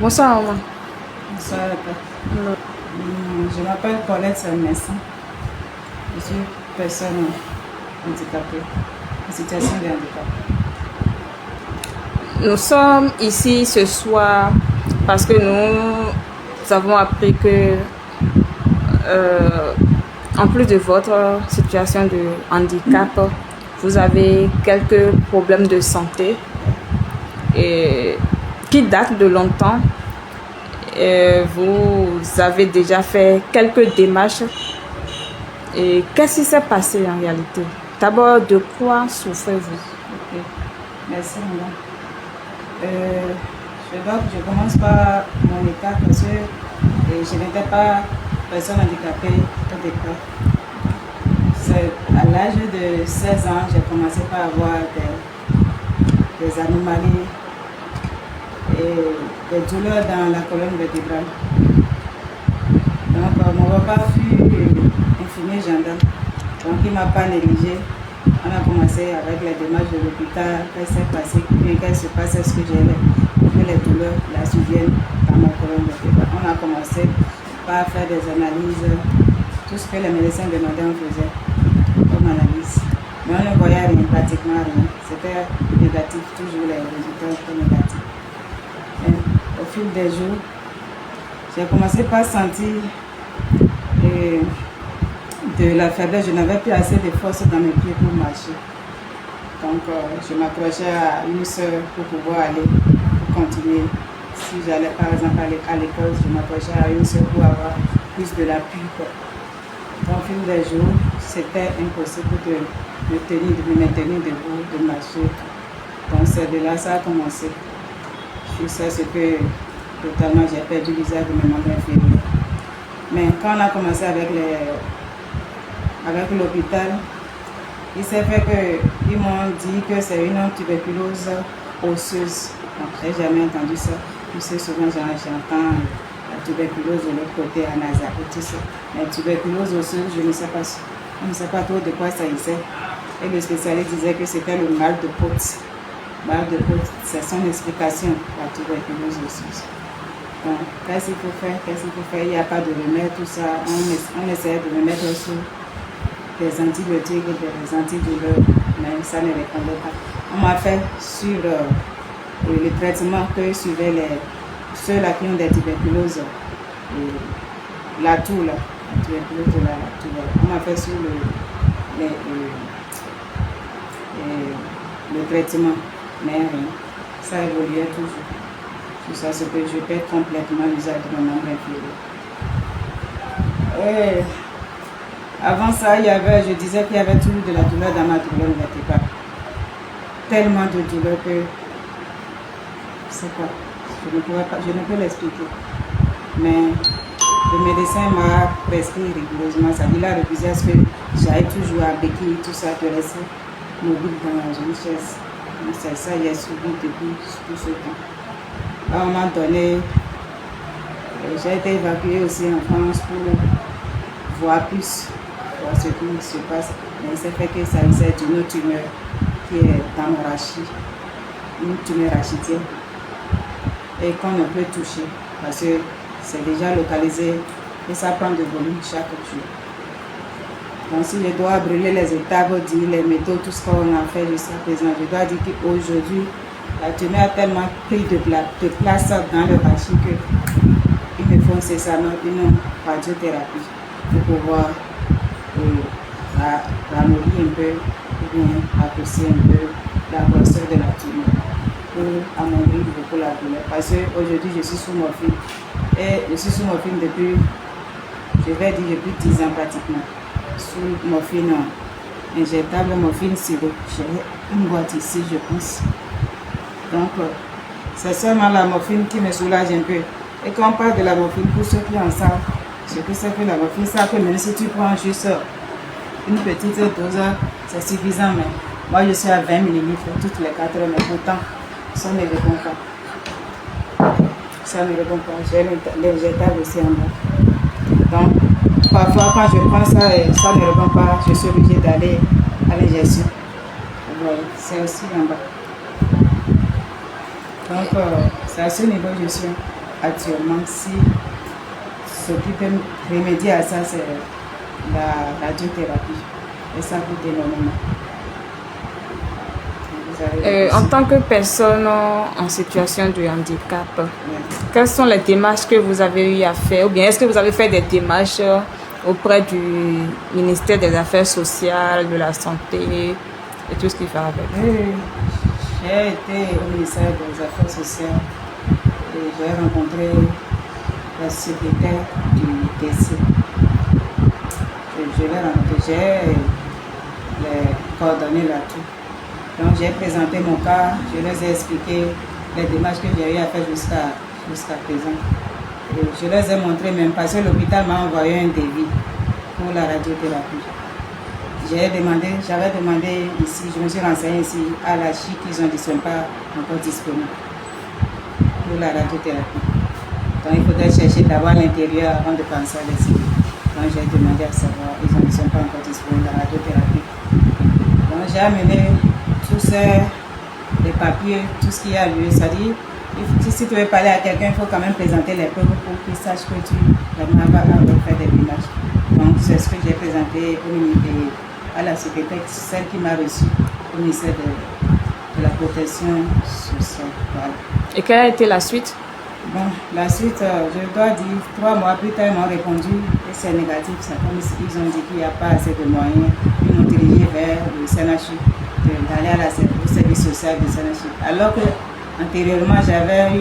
Bonsoir, maman. Bonsoir. Je m'appelle Paulette Saint-Messin. Je suis personne handicapée, en situation de handicap. Nous sommes ici ce soir parce que nous avons appris que, en plus de votre situation de handicap, vous avez quelques problèmes de santé et qui datent de longtemps. Et vous avez déjà fait quelques démarches. Et qu'est-ce qui s'est passé en réalité? D'abord, de quoi souffrez-vous? Ok. Merci, madame. Je commence par mon état parce que je n'étais pas personne handicapée au départ. À l'âge de 16 ans, j'ai commencé par avoir des anomalies et des douleurs dans la colonne vertébrale. Donc, mon papa fut infirmier gendarme. Donc, il ne m'a pas négligé. On a commencé avec les démarches de l'hôpital, qu'est-ce qui s'est passé, qu'est-ce qui se passe, est-ce que j'ai les douleurs, la souvienne dans ma colonne vertébrale. On a commencé par faire des analyses, tout ce que les médecins demandaient, on faisait comme analyse. Mais on ne voyait rien, pratiquement rien. C'était négatif, toujours les résultats étaient négatifs. Et au fil des jours, j'ai commencé par sentir de la faiblesse. Je n'avais plus assez de force dans mes pieds pour marcher. Donc, je m'accrochais à une soeur pour pouvoir aller, pour continuer. Si j'allais par exemple à l'école, je m'accrochais à une soeur pour avoir plus de l'appui. Au fil des jours, c'était impossible de me maintenir debout, de marcher. Donc, c'est de là que ça a commencé. Tout ça, c'est que totalement j'ai perdu l'usage de mes membres inférieurs. Mais quand on a commencé avec l'hôpital, il s'est fait qu'ils m'ont dit que c'est une tuberculose osseuse. Donc, je n'ai jamais entendu ça. Tu sais, souvent j'entends la tuberculose de l'autre côté à Nazareth, tout ça. Mais tuberculose osseuse, je ne sais pas. On ne sait pas trop de quoi ça y est. Et le spécialiste disait que c'était le mal de Pott. Mal de Pott, c'est son explication, la tuberculose osseuse. Donc, qu'est-ce qu'il faut faire? Il n'y a pas de remède, tout ça. On essayait de me mettre sur des antibiotiques, des antidouleurs, mais ça ne répondait pas. On m'a fait suivre le traitement que suivaient ceux-là qui ont des tuberculoses, la toux, la tuberculose de la toux. On m'a fait suivre le traitement, mais rien. Ça évoluait toujours. Tout ça, c'est que je perds complètement l'usage de mon membre inférieur. Avant ça, je disais qu'il y avait toujours de la douleur dans ma colonne vertébrale. Tellement de douleur que, je sais pas, je ne peux l'expliquer. Mais le médecin m'a prescrit rigoureusement ça. Il a refusé à ce que j'aille toujours à béquille, tout ça, de rester mobile dans une chaise. C'est ça, j'ai subi depuis tout ce temps. À un moment donné, j'ai été évacuée aussi en France pour voir plus ce qui se passe. Mais il s'est fait que ça s'agissait d'une tumeur qui est dans mon rachis, une tumeur rachitienne, et qu'on ne peut toucher parce que c'est déjà localisé et ça prend de volume chaque jour. Donc si je dois brûler les étapes, dire les métaux, tout ce qu'on a fait jusqu'à présent, je dois dire qu'aujourd'hui, la tumeur a tellement pris de place dans le rachis qu'il me faut nécessairement une radiothérapie pour pouvoir ramollir un peu ou bien apprécier un peu la grosseur de la tumeur pour amoindrir beaucoup la douleur. Parce qu'aujourd'hui, je suis sous morphine et je suis sous morphine depuis 10 ans pratiquement. Sous morphine injectable, morphine sirop. J'ai une boîte ici, je pense. Donc, c'est seulement la morphine qui me soulage un peu. Et quand on parle de la morphine, pour ceux qui en savent, ce que c'est que la morphine, ça que même si tu prends juste une petite dose, c'est suffisant, mais moi je suis à 20 millilitres toutes les 4 heures, mais pourtant, ça ne répond pas. Ça ne répond pas. J'ai l'injectable aussi en bas. Donc, parfois, quand je prends ça et ça ne répond pas, je suis obligée d'aller à l'injection. Voilà, c'est aussi en bas. Donc, c'est à ce niveau que je suis actuellement. Si ce qui peut remédier à ça, c'est la radiothérapie. Et ça coûte énormément. En tant que personne en situation de handicap, Ouais. quelles sont les démarches que vous avez eu à faire? Ou bien est-ce que vous avez fait des démarches auprès du ministère des Affaires sociales, de la santé et tout ce qui va avec? Oui, j'ai été au ministère des Affaires sociales et j'ai rencontré la secrétaire du DC. Je l'ai rencontré, j'ai les coordonnées là-dessus. Donc j'ai présenté mon cas, je les ai expliqué les démarches que j'ai eu à faire jusqu'à présent. Et je les ai montré même parce que l'hôpital m'a envoyé un devis pour la radiothérapie. J'avais demandé ici, je me suis renseignée ici à la CHI qu'ils ne sont pas encore disponibles pour la radiothérapie. Donc il faudrait chercher d'abord à l'intérieur avant de penser à les ici. Donc j'ai demandé à savoir, ils ne sont pas encore disponibles la radiothérapie. Donc j'ai amené tous les papiers, tout ce qui a lieu. C'est-à-dire, si tu veux parler à quelqu'un, il faut quand même présenter les preuves pour qu'il sache que tu vraiment vas faire des démarches. Donc c'est ce que j'ai présenté au ministère, à la secrétaire, celle qui m'a reçu au ministère de la protection sociale. Voilà. Et quelle a été la suite? Bon, la suite, je dois dire, 3 mois plus tard, ils m'ont répondu que c'est négatif. C'est comme s'ils ont dit qu'il n'y a pas assez de moyens. Ils m'ont dirigé vers le CNHU, d'aller au service social du CNHU. Alors que antérieurement, j'avais eu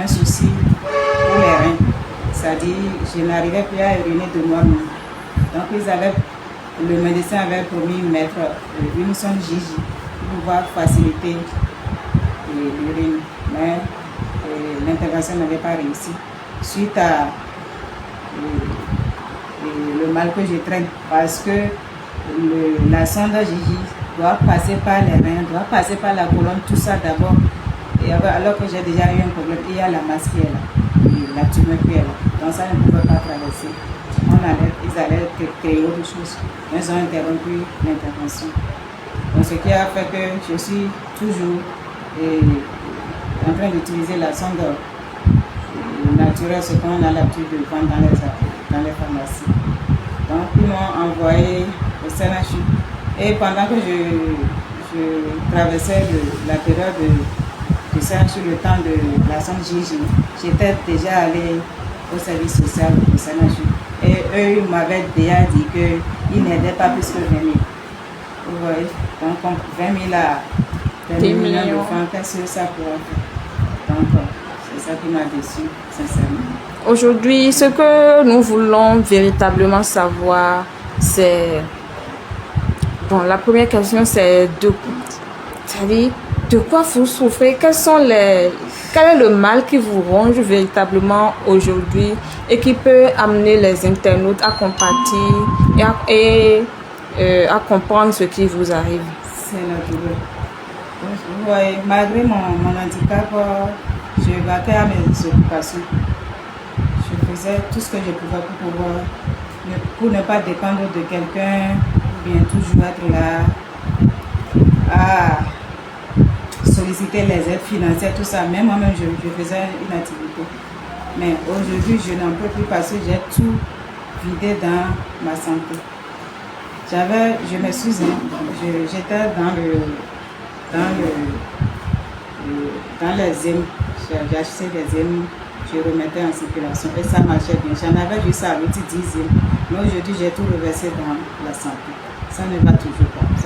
un souci pour les reins. C'est-à-dire, je n'arrivais plus à uriner de moi-même. Donc, le médecin avait promis de mettre une sonde Gigi pour pouvoir faciliter l'urine. Mais l'intervention n'avait pas réussi. Suite à le mal que je traîne, parce que la sonde Gigi doit passer par les reins, doit passer par la colonne, tout ça d'abord. Et alors que j'ai déjà eu un problème, il y a la masse qui est là, et la tumeur qui est là. Donc ça ne pouvait pas traverser. Ils allaient créer autre chose. Ils ont interrompu l'intervention. Donc ce qui a fait que je suis toujours en train d'utiliser la sonde naturelle, ce qu'on a l'habitude de vendre dans les pharmacies. Donc ils m'ont envoyé au CNHU. Et pendant que je traversais la période du CNHU, le temps de la sonde Gigi, j'étais déjà allée au service social du CNHU. Et eux, ils m'avaient déjà dit qu'ils n'aidaient pas plus que 20 000. Vous voyez? Donc 20 000 à 20 millions de francs, qu'est-ce que ça pourrait faire? Donc c'est ça qui m'a déçu, sincèrement. Aujourd'hui, ce que nous voulons véritablement savoir, c'est... Bon, la première question, c'est de quoi vous souffrez? Quel est le mal qui vous ronge véritablement aujourd'hui et qui peut amener les internautes à compatir et à comprendre ce qui vous arrive? C'est la douleur. Vous voyez, malgré mon handicap, je vaquais à mes occupations. Je faisais tout ce que je pouvais pour ne pas dépendre de quelqu'un, ou bien toujours être là à solliciter les aides financières, tout ça. Même moi-même, je faisais une activité. Mais aujourd'hui, je n'en peux plus parce que j'ai tout vidé dans ma santé. Je m'excuse, j'étais dans les aimes, j'ai acheté des aimes, je remettais en circulation et ça marchait bien. J'en avais juste à 10 aimes, mais aujourd'hui j'ai tout reversé dans la santé. Ça ne va toujours pas, Il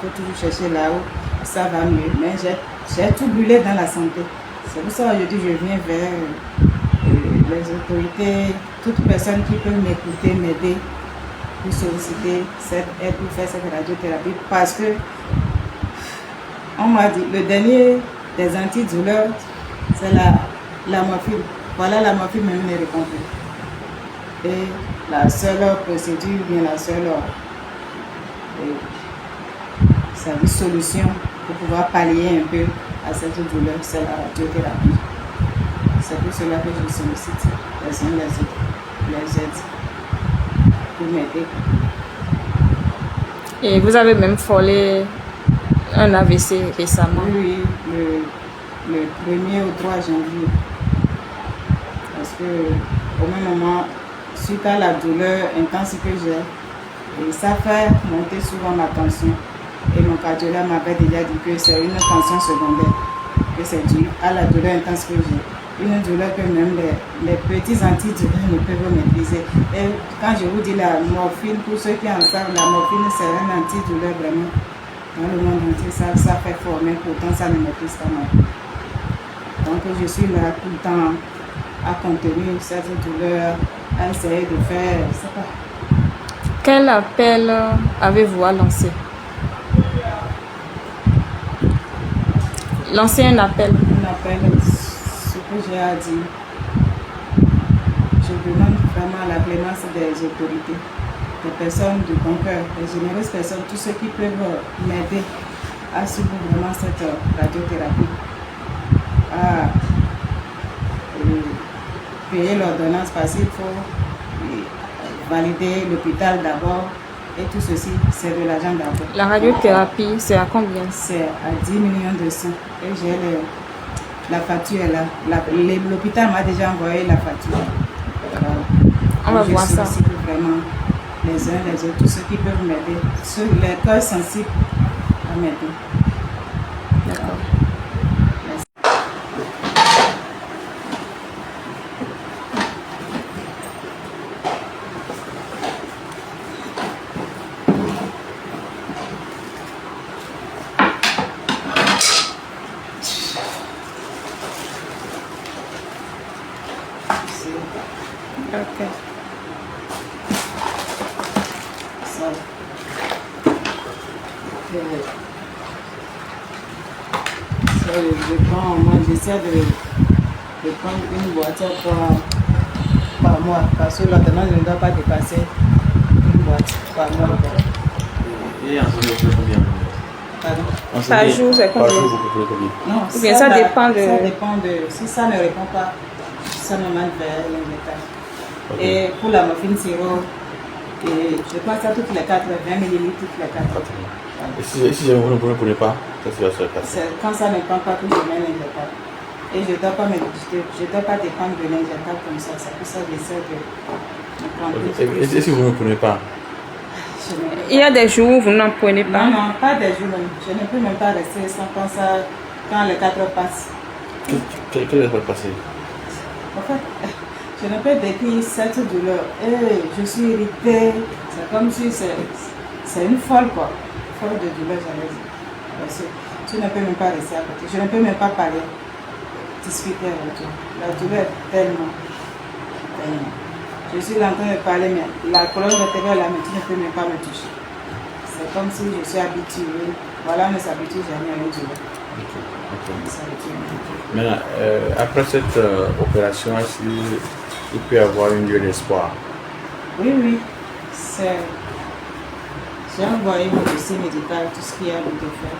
faut toujours chercher là où ça va mieux, mais j'ai tout brûlé dans la santé. C'est pour ça aujourd'hui je viens vers les autorités, toute personne qui peut m'écouter, m'aider pour solliciter cette aide pour faire cette radiothérapie parce que on m'a dit le dernier des antidouleurs c'est la morphine. Voilà, la morphine même ne répond plus. Et la seule procédure, bien la seule solution pour pouvoir pallier un peu à cette douleur, c'est la radiothérapie. C'est pour cela que je sollicite les uns les autres, les aides pour m'aider. Et vous avez même frôlé un AVC récemment? Oui, le 1er au 3 janvier. Parce que au même moment, suite à la douleur intense que j'ai, et ça fait monter souvent ma tension. Et mon cardiologue m'avait déjà dit que c'est une tension secondaire, que c'est dû à la douleur intense que j'ai. Une douleur que même les petits antidouleurs ne peuvent maîtriser. Et quand je vous dis la morphine, pour ceux qui en savent, la morphine c'est un antidouleur vraiment. Dans le monde entier, ça fait fort, mais pourtant ça ne maîtrise pas mal. Donc je suis là tout le temps à contenir cette douleur, à essayer de faire, je sais pas. Quel appel avez-vous à lancer? Lancer un appel. Un appel, ce que j'ai à dire. Je demande vraiment la clémence des autorités, des personnes de bon cœur, des généreuses personnes, tous ceux qui peuvent m'aider à suivre vraiment cette radiothérapie, à payer l'ordonnance parce qu'il faut valider l'hôpital d'abord. Et tout ceci, c'est de l'argent d'abord. La radiothérapie, c'est à combien? C'est à 10 millions de cents. Et j'ai la facture là. L'hôpital m'a déjà envoyé la facture. On va voir ça. Vraiment les uns les autres, tous ceux qui peuvent m'aider, les cœurs sensibles à m'aider. D'accord. Ok. Ça. J'essaie de prendre une boîte par mois parce que l'ordonnance ne doit pas dépasser une boîte par mois. Et en ce combien? Pardon? Par jour, c'est Par combien? jour, vous pouvez combien? Non, Ou bien ça dépend de... Ça dépend de... Si ça ne répond pas, ça me mène vers l'injectage. Okay. Et pour la morphine sirop, et je passe à toutes les 4, 20 ml toutes les 4. Et si jamais vous ne prenez pas, qu'est-ce qui va se passer? C'est quand ça ne prend pas que je mets l'injectable. Et je ne dois pas dépendre de l'injectable comme ça. C'est pour ça que j'essaie de me prendre Okay. Et si vous ne prenez pas? Il y a des jours où vous n'en prenez pas? Non, non, pas des jours. Je ne peux même pas rester sans penser ça quand les 4 heures passent. Qu'est-ce qui va se passer? En fait, je ne peux décrire cette douleur. Et je suis irritée. C'est comme si c'est une folle, quoi. Folle de douleur, j'allais dire. Parce que tu ne peux même pas rester à côté. Je ne peux même pas parler, discuter avec toi. La douleur est tellement. Je suis là en train de parler, mais la colonne vertébrale là, mais tu ne peux même pas me toucher. C'est comme si je suis habituée. Voilà, on ne s'habitue jamais à une douleur. Maintenant, après cette opération, est-ce qu'il peut y avoir une lieu d'espoir? Oui, oui. J'ai envoyé mon dossier médical, tout ce qu'il y a à faire.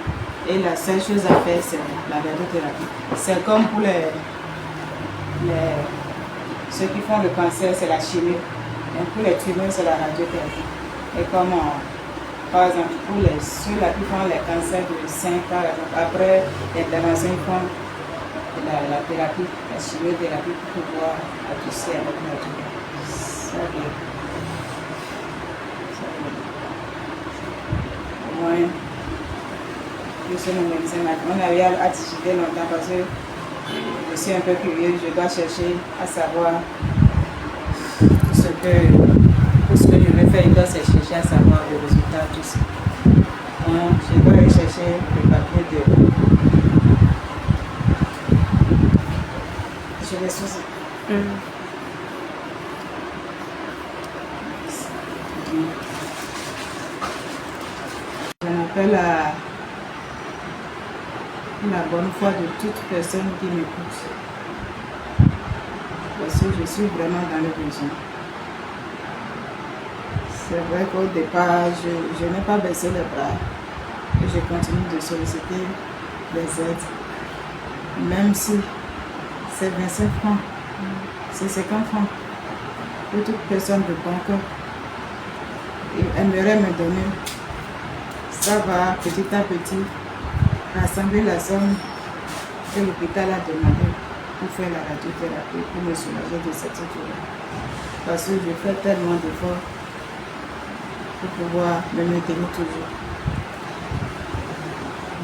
Et la seule chose à faire, c'est la radiothérapie. C'est comme pour ceux qui font le cancer, c'est la chimie. Et pour les tumeurs, c'est la radiothérapie. Et comme, par exemple, pour ceux-là qui font les cancers de sein, par exemple, après l'intervention, ils font la thérapie, la chimiothérapie pour pouvoir adoucir avec la douleur. Ça vient. Au moins, je suis mon médecin. On avait à discuter longtemps parce que je suis un peu curieux. Je dois chercher à savoir tout ce que je vais faire. Il doit se chercher à savoir le résultat, tout ça. Donc, je dois aller chercher le papier de. Je vais sous. J'en appelle à la bonne foi de toute personne qui m'écoute. Parce que je suis vraiment dans le besoin. C'est vrai qu'au départ, je n'ai pas baissé les bras. Et je continue de solliciter les aides. Même si c'est 25 francs, c'est 50 francs. Pour toute personne de bon cœur aimerait me donner. Ça va petit à petit rassembler la somme que l'hôpital a demandé pour faire la radiothérapie, pour me soulager de cette douleur. Parce que je fais tellement d'efforts pour pouvoir me maintenir toujours.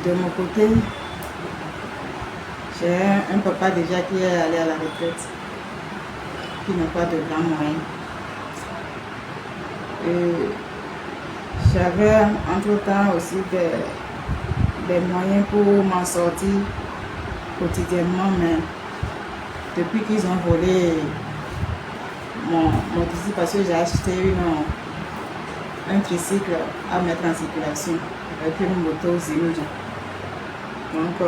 De mon côté, j'ai un papa déjà qui est allé à la retraite, qui n'a pas de grands moyens. Et j'avais entre-temps aussi des moyens pour m'en sortir quotidiennement, mais depuis qu'ils ont volé mon tissu, parce que j'ai acheté un tricycle à mettre en circulation avec une moto Zinuja. Donc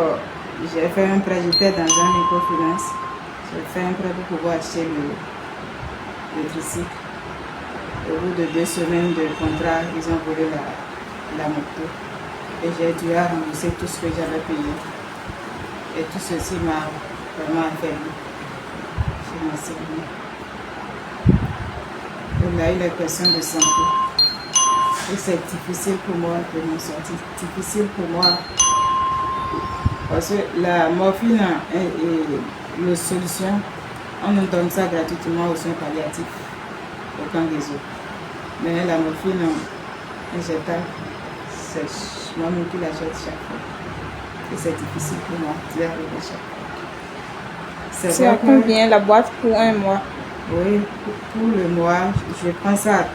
j'ai fait un prêt, j'étais dans un microfinance. J'ai fait un prêt pour pouvoir acheter le tricycle. Au bout de 2 semaines de contrat, ils ont volé la moto. Et j'ai dû rembourser tout ce que j'avais payé. Et tout ceci m'a vraiment affaibli. Je m'en souviens. On a eu les questions de santé. Et c'est difficile pour moi de m'en sortir. Difficile pour moi. Parce que la morphine et la solution, on nous donne ça gratuitement aux soins palliatifs, au camp des eaux. Mais la morphine injectable, c'est moi-même qui l'achète chaque fois. Et c'est difficile pour moi d'y arriver chaque fois. C'est à combien la boîte pour un mois? Oui, pour le mois, je prends ça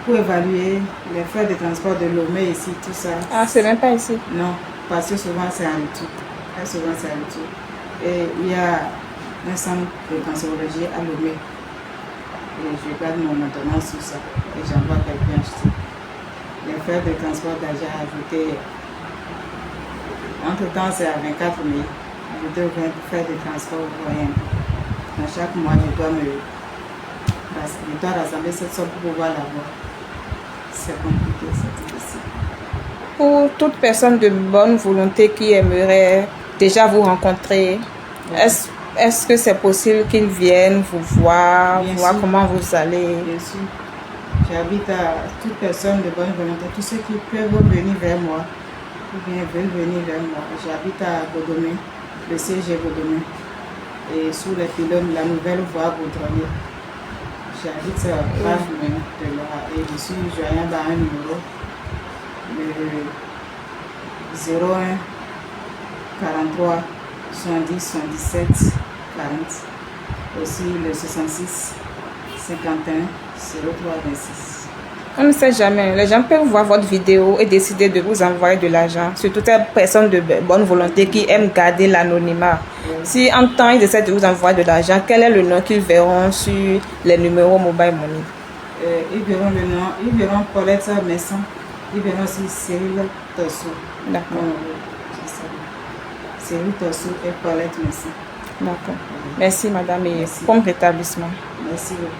pour évaluer les frais de transport de Lomé ici, tout ça. Ah, c'est même pas ici? Non, parce que souvent c'est en retour. Souvent c'est en retour. Et il y a un centre de cancérologie à Lomé. Et je garde mon ordonnance sur ça. Et j'envoie quelqu'un acheter. Les frais de transport déjà ajoutés. Entre temps, c'est à 24 000. Ajouter aux frais de transport, vous voyez. À chaque mois, je dois rassembler cette somme pour pouvoir l'avoir. C'est compliqué, c'est difficile. Pour toute personne de bonne volonté qui aimerait déjà vous rencontrer, ouais. Est-ce que c'est possible qu'ils viennent vous voir, voir comment vous allez? Bien sûr. J'invite à toute personne de bonne volonté, tous ceux qui peuvent venir vers moi, ou bien veulent venir vers moi. J'habite à Bodomé, le CG Bodomé, et sous les pylônes, la nouvelle voie Boudronnier. J'habite à Bafouin de Laura et je suis joignable à un numéro, le 01 43 70 77 40, aussi le 66 51 03 26. On ne sait jamais. Les gens peuvent voir votre vidéo et décider de vous envoyer de l'argent. Surtout les personnes de bonne volonté qui aiment garder l'anonymat. Oui. Si en temps ils essaient de vous envoyer de l'argent, quel est le nom qu'ils verront sur les numéros Mobile Money? Ils verront le nom, ils verront Paulette Messon, ils verront aussi Cyril Tosso. D'accord. Cyril Tosso et Paulette Messon. D'accord. Merci madame et bon rétablissement. Merci beaucoup.